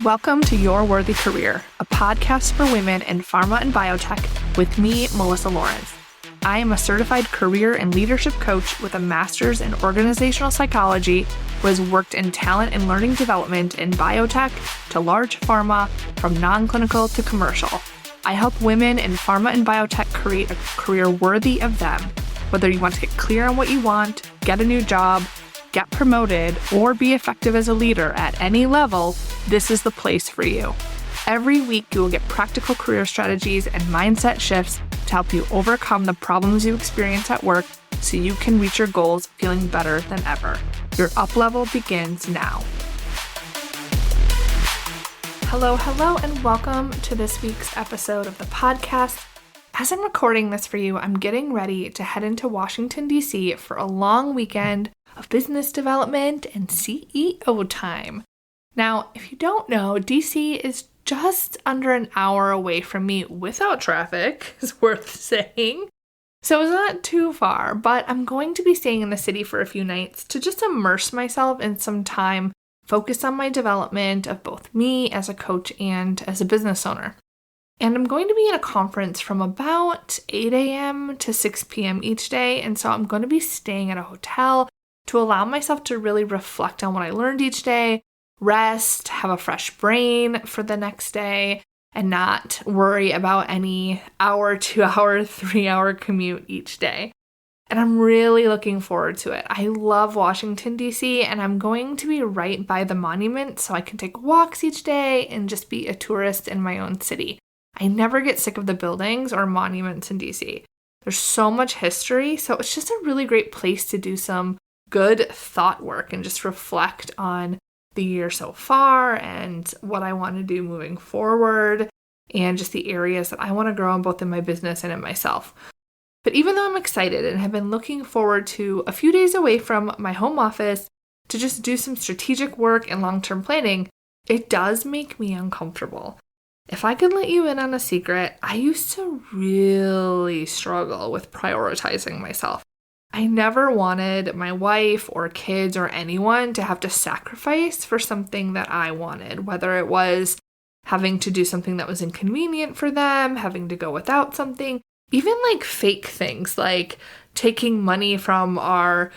Welcome to Your Worthy Career, a podcast for women in pharma and biotech with me, Melissa Lawrence. I am a certified career and leadership coach with a master's in organizational psychology who has worked in talent and learning development in biotech to large pharma, from non-clinical to commercial. I help women in pharma and biotech create a career worthy of them. Whether you want to get clear on what you want, get a new job, get promoted, or be effective as a leader at any level, this is the place for you. Every week, you will get practical career strategies and mindset shifts to help you overcome the problems you experience at work so you can reach your goals feeling better than ever. Your up level begins now. Hello, and welcome to this week's episode of the podcast. As I'm recording this for you, I'm getting ready to head into Washington, D.C. for a long weekend of business development and CEO time. Now, if you don't know, D.C. is just under an hour away from me without traffic, is worth saying. So it's not too far, but I'm going to be staying in the city for a few nights to just immerse myself in some time, focus on my development of both me as a coach and as a business owner. And I'm going to be at a conference from about 8 a.m. to 6 p.m. each day, and so I'm going to be staying at a hotel to allow myself to really reflect on what I learned each day, rest, have a fresh brain for the next day, and not worry about any hour, 2 hour, 3 hour commute each day. And I'm really looking forward to it. I love Washington, D.C., and I'm going to be right by the monument so I can take walks each day and just be a tourist in my own city. I never get sick of the buildings or monuments in D.C. There's so much history, so it's just a really great place to do some good thought work and just reflect on the year so far and what I want to do moving forward and just the areas that I want to grow in both in my business and in myself. But even though I'm excited and have been looking forward to a few days away from my home office to just do some strategic work and long-term planning, it does make me uncomfortable. If I could let you in on a secret, I used to really struggle with prioritizing myself. I never wanted my wife or kids or anyone to have to sacrifice for something that I wanted, whether it was having to do something that was inconvenient for them, having to go without something, even like fake things like taking money from our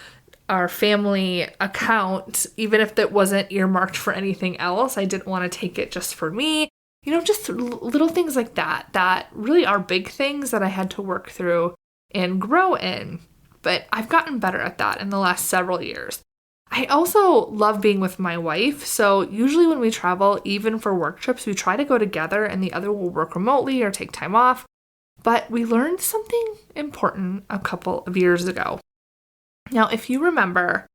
family account, even if that wasn't earmarked for anything else. I didn't want to take it just for me. Just little things like that really are big things that I had to work through and grow in. But I've gotten better at that in the last several years. I also love being with my wife, so usually when we travel, even for work trips, we try to go together and the other will work remotely or take time off. But we learned something important a couple of years ago. Now, if you remember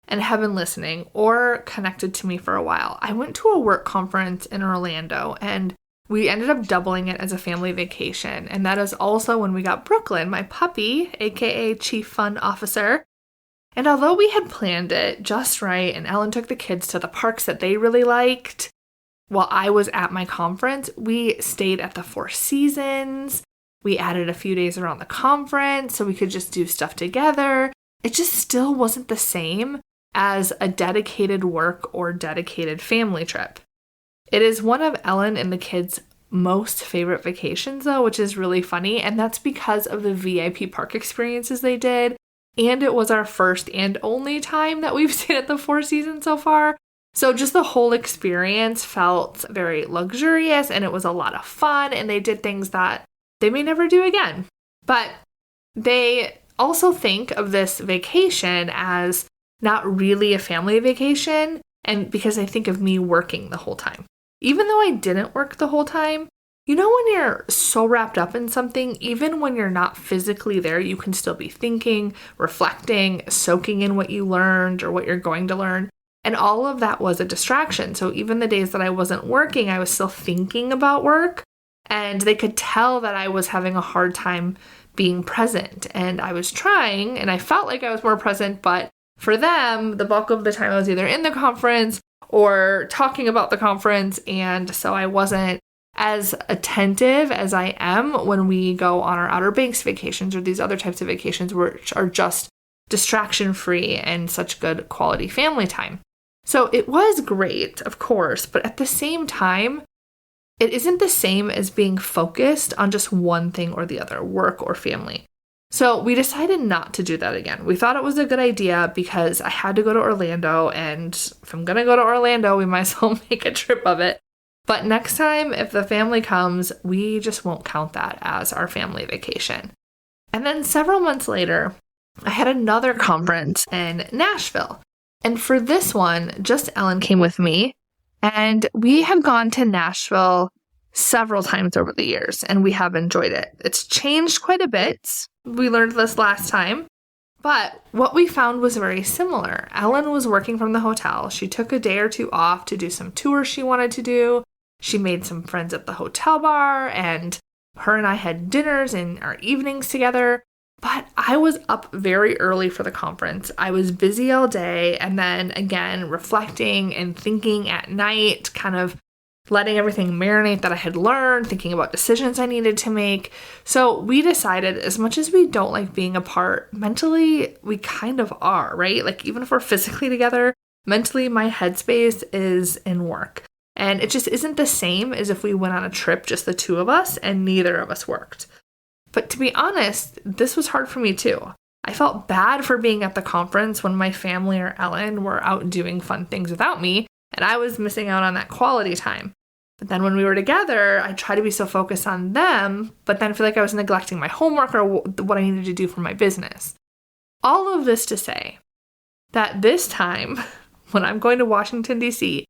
and have been listening or connected to me for a while, I went to a work conference in Orlando and we ended up doubling it as a family vacation. And that is also when we got Brooklyn, my puppy, aka Chief Fun Officer. And although we had planned it just right and Ellen took the kids to the parks that they really liked, while I was at my conference, we stayed at the Four Seasons. We added a few days around the conference so we could just do stuff together. It just still wasn't the same as a dedicated work or dedicated family trip. It is one of Ellen and the kids' most favorite vacations, though, which is really funny, and that's because of the VIP park experiences they did, and it was our first and only time that we've stayed at the Four Seasons so far. So just the whole experience felt very luxurious, and it was a lot of fun, and they did things that they may never do again. But they also think of this vacation as not really a family vacation, and because I think of me working the whole time. Even though I didn't work the whole time, when you're so wrapped up in something, even when you're not physically there, you can still be thinking, reflecting, soaking in what you learned or what you're going to learn. And all of that was a distraction. So even the days that I wasn't working, I was still thinking about work. And they could tell that I was having a hard time being present. And I was trying, and I felt like I was more present, but for them, the bulk of the time I was either in the conference or talking about the conference, and so I wasn't as attentive as I am when we go on our Outer Banks vacations or these other types of vacations which are just distraction-free and such good quality family time. So it was great, of course, but at the same time, it isn't the same as being focused on just one thing or the other, work or family. So we decided not to do that again. We thought it was a good idea because I had to go to Orlando, and if I'm going to go to Orlando, we might as well make a trip of it. But next time, if the family comes, we just won't count that as our family vacation. And then several months later, I had another conference in Nashville. And for this one, just Ellen came with me. And we have gone to Nashville several times over the years, and we have enjoyed it. It's changed quite a bit. We learned this last time. But what we found was very similar. Ellen was working from the hotel. She took a day or two off to do some tours she wanted to do. She made some friends at the hotel bar, and her and I had dinners and our evenings together. But I was up very early for the conference. I was busy all day, and then again, reflecting and thinking at night, kind of letting everything marinate that I had learned, thinking about decisions I needed to make. So we decided, as much as we don't like being apart, mentally, we kind of are, right? Like, even if we're physically together, mentally, my headspace is in work. And it just isn't the same as if we went on a trip, just the two of us, and neither of us worked. But to be honest, this was hard for me too. I felt bad for being at the conference when my family or Ellen were out doing fun things without me, and I was missing out on that quality time. But then when we were together, I tried to be so focused on them, but then feel like I was neglecting my homework or what I needed to do for my business. All of this to say that this time, when I'm going to Washington, D.C.,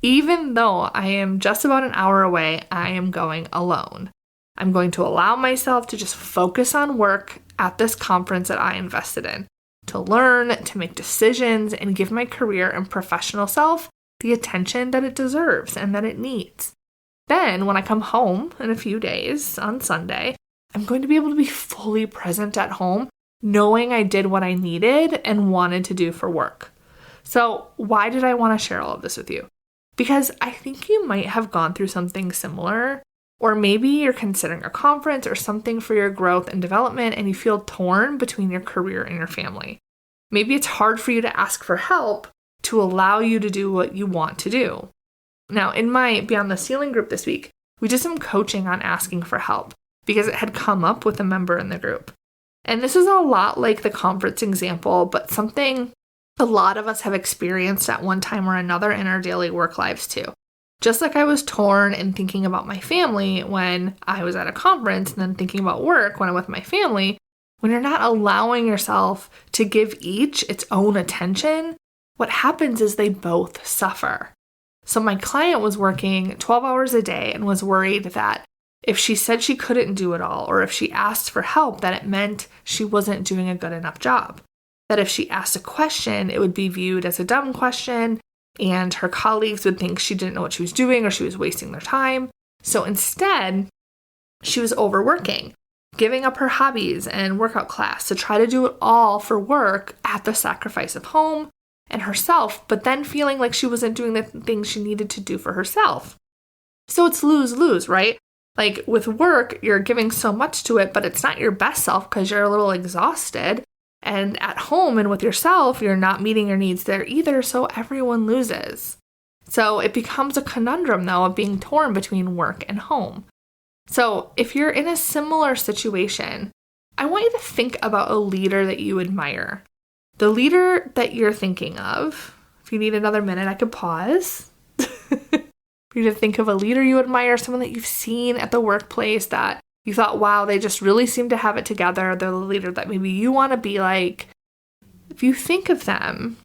even though I am just about an hour away, I am going alone. I'm going to allow myself to just focus on work at this conference that I invested in, to learn, to make decisions, and give my career and professional self the attention that it deserves and that it needs. Then, when I come home in a few days on Sunday, I'm going to be able to be fully present at home, knowing I did what I needed and wanted to do for work. So, why did I want to share all of this with you? Because I think you might have gone through something similar, or maybe you're considering a conference or something for your growth and development and you feel torn between your career and your family. Maybe it's hard for you to ask for help to allow you to do what you want to do. Now, in my Beyond the Ceiling group this week, we did some coaching on asking for help because it had come up with a member in the group. And this is a lot like the conference example, but something a lot of us have experienced at one time or another in our daily work lives too. Just like I was torn in thinking about my family when I was at a conference and then thinking about work when I'm with my family, when you're not allowing yourself to give each its own attention, what happens is they both suffer. So my client was working 12 hours a day and was worried that if she said she couldn't do it all, or if she asked for help, that it meant she wasn't doing a good enough job. That if she asked a question, it would be viewed as a dumb question, and her colleagues would think she didn't know what she was doing or she was wasting their time. So instead, she was overworking, giving up her hobbies and workout class to try to do it all for work at the sacrifice of home and herself, but then feeling like she wasn't doing the things she needed to do for herself. So it's lose-lose, right? Like with work, you're giving so much to it, but it's not your best self because you're a little exhausted. And at home and with yourself, you're not meeting your needs there either, so everyone loses. So it becomes a conundrum, though, of being torn between work and home. So if you're in a similar situation, I want you to think about a leader that you admire. The leader that you're thinking of. If you need another minute, I could pause. For you to think of a leader you admire, someone that you've seen at the workplace that you thought, wow, they just really seem to have it together. They're the leader that maybe you want to be like. If you think of them,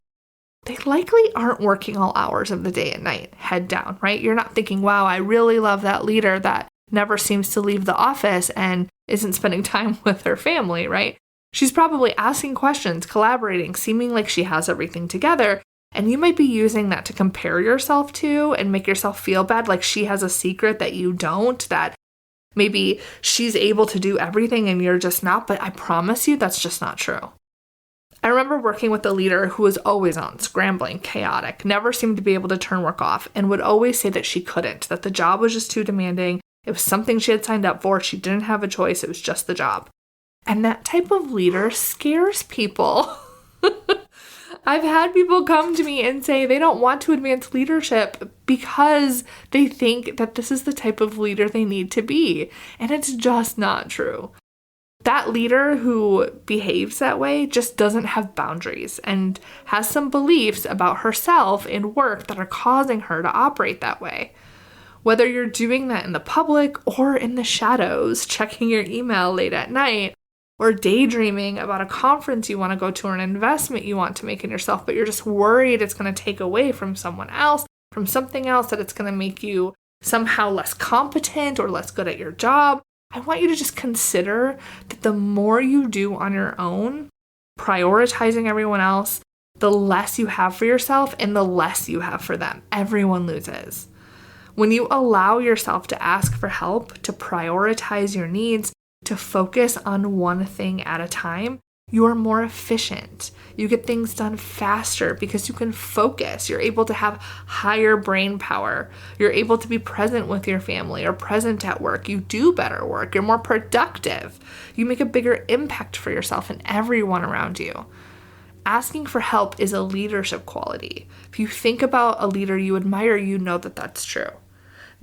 they likely aren't working all hours of the day and night, head down, right? You're not thinking, wow, I really love that leader that never seems to leave the office and isn't spending time with her family, right? She's probably asking questions, collaborating, seeming like she has everything together. And you might be using that to compare yourself to and make yourself feel bad, like she has a secret that you don't, that maybe she's able to do everything and you're just not, but I promise you that's just not true. I remember working with a leader who was always on, scrambling, chaotic, never seemed to be able to turn work off, and would always say that she couldn't, that the job was just too demanding. It was something she had signed up for. She didn't have a choice. It was just the job. And that type of leader scares people. I've had people come to me and say they don't want to advance leadership because they think that this is the type of leader they need to be. And it's just not true. That leader who behaves that way just doesn't have boundaries and has some beliefs about herself in work that are causing her to operate that way. Whether you're doing that in the public or in the shadows, checking your email late at night, or daydreaming about a conference you want to go to or an investment you want to make in yourself, but you're just worried it's going to take away from someone else, from something else, that it's going to make you somehow less competent or less good at your job. I want you to just consider that the more you do on your own, prioritizing everyone else, the less you have for yourself and the less you have for them. Everyone loses. When you allow yourself to ask for help, to prioritize your needs, to focus on one thing at a time, you are more efficient. You get things done faster because you can focus. You're able to have higher brain power. You're able to be present with your family or present at work. You do better work. You're more productive. You make a bigger impact for yourself and everyone around you. Asking for help is a leadership quality. If you think about a leader you admire, you know that that's true.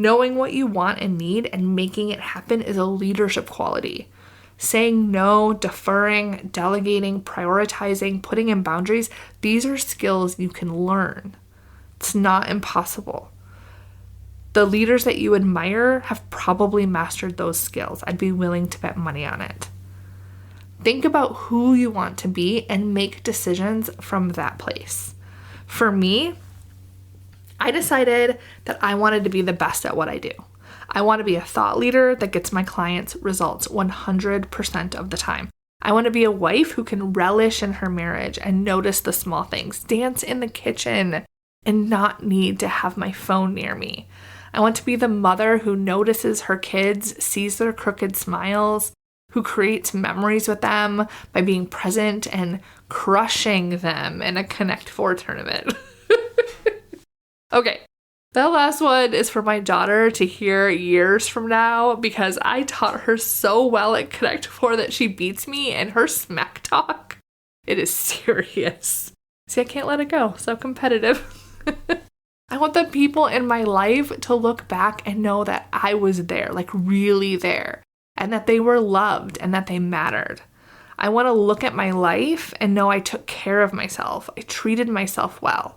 Knowing what you want and need and making it happen is a leadership quality. Saying no, deferring, delegating, prioritizing, putting in boundaries, these are skills you can learn. It's not impossible. The leaders that you admire have probably mastered those skills. I'd be willing to bet money on it. Think about who you want to be and make decisions from that place. For me, I decided that I wanted to be the best at what I do. I want to be a thought leader that gets my clients results 100% of the time. I want to be a wife who can relish in her marriage and notice the small things, dance in the kitchen, and not need to have my phone near me. I want to be the mother who notices her kids, sees their crooked smiles, who creates memories with them by being present and crushing them in a Connect 4 tournament. Okay. That last one is for my daughter to hear years from now because I taught her so well at Connect 4 that she beats me in her smack talk. It is serious. See, I can't let it go. So competitive. I want the people in my life to look back and know that I was there, like really there, and that they were loved and that they mattered. I want to look at my life and know I took care of myself. I treated myself well.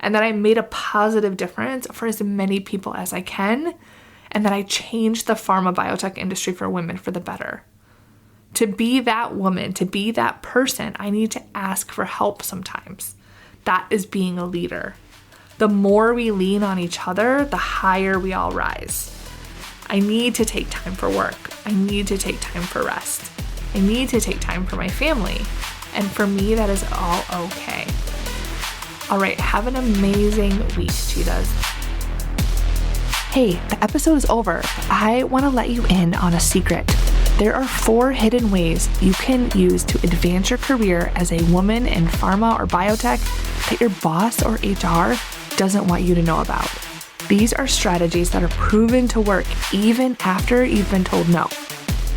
And that I made a positive difference for as many people as I can, and that I changed the pharma biotech industry for women for the better. To be that woman, to be that person, I need to ask for help sometimes. That is being a leader. The more we lean on each other, the higher we all rise. I need to take time for work. I need to take time for rest. I need to take time for my family. And for me, that is all okay. All right, have an amazing week, Cheetahs. Hey, the episode is over, but I want to let you in on a secret. There are 4 hidden ways you can use to advance your career as a woman in pharma or biotech that your boss or HR doesn't want you to know about. These are strategies that are proven to work even after you've been told no.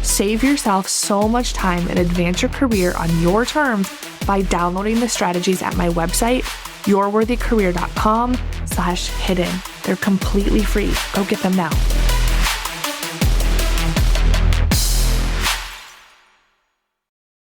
Save yourself so much time and advance your career on your terms by downloading the strategies at my website, yourworthycareer.com/hidden. They're completely free. Go get them now.